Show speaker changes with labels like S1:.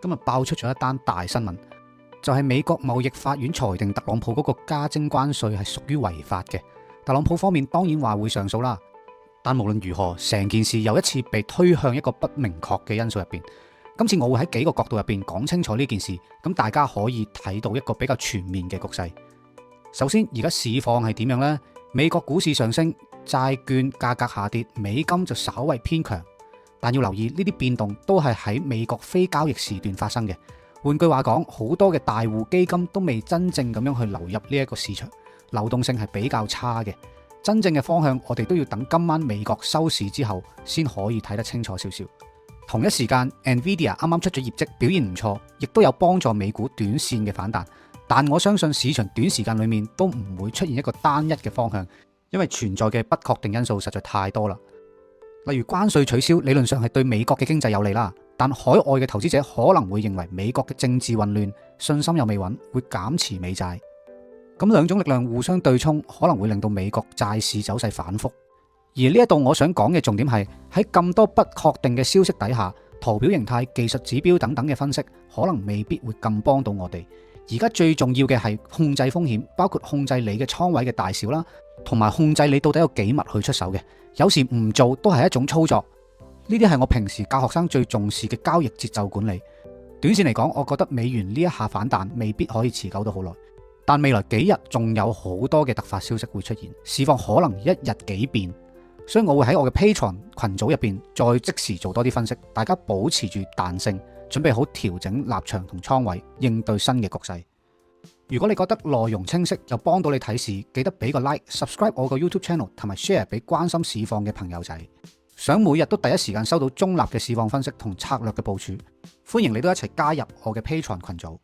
S1: 今日爆出咗一單大新聞，就係美國貿易法院裁定特朗普嗰個加徵關稅係屬於違法嘅。特朗普方面當然話會上訴啦，但無論如何，成件事又一次被推向一個不明確嘅因素入邊。今次我會喺幾個角度入邊講清楚呢件事，咁大家可以睇到一個比較全面嘅局勢。首先，而家市況係點樣呢？美國股市上升，債券價格下跌，美金就稍為偏強。但要留意呢啲變動都係喺美國非交易時段發生嘅。換句話講，好多嘅大戶基金都未真正咁樣去流入呢一個市場，流動性係比較差嘅。真正嘅方向，我哋都要等今晚美國收市之後先可以睇得清楚少少。同一時間 ，NVIDIA 啱啱出咗業績，表現唔錯，亦都有幫助美股短線嘅反彈。但我相信市場短時間裡面都唔會出現一個單一嘅方向，因為存在嘅不確定因素實在太多啦。例如關稅取消，理論上係對美國嘅經濟有利啦，但海外嘅投資者可能會認為美國嘅政治混亂，信心又未穩，會減持美債。咁兩種力量互相對沖，可能會令到美國債市走勢反覆。而呢一度我想講嘅重點係喺咁多不確定嘅消息底下，圖表形態、技術指標等等嘅分析，可能未必會咁幫到我哋。而家最重要嘅係控制風險，包括控制你嘅倉位嘅大小啦，同埋控制你到底有幾密去出手嘅。有時唔做都係一種操作。呢啲係我平時教學生最重視嘅交易節奏管理。短線嚟講，我覺得美元呢一下反彈未必可以持久到好耐，但未來幾日仲有好多嘅突發消息會出現，市況可能一日幾變，所以我會喺我嘅 Patreon 群組入邊再即時做多啲分析，大家保持住彈性，準備好調整立場同倉位，應對新嘅局勢。如果你覺得內容清晰又幫到你睇市，記得俾個 like、subscribe 我個 YouTube channel 同埋 share 俾關心市況嘅朋友仔。想每日都第一時間收到中立嘅市況分析同策略嘅部署，歡迎你都一齊加入我嘅 Patreon 群組。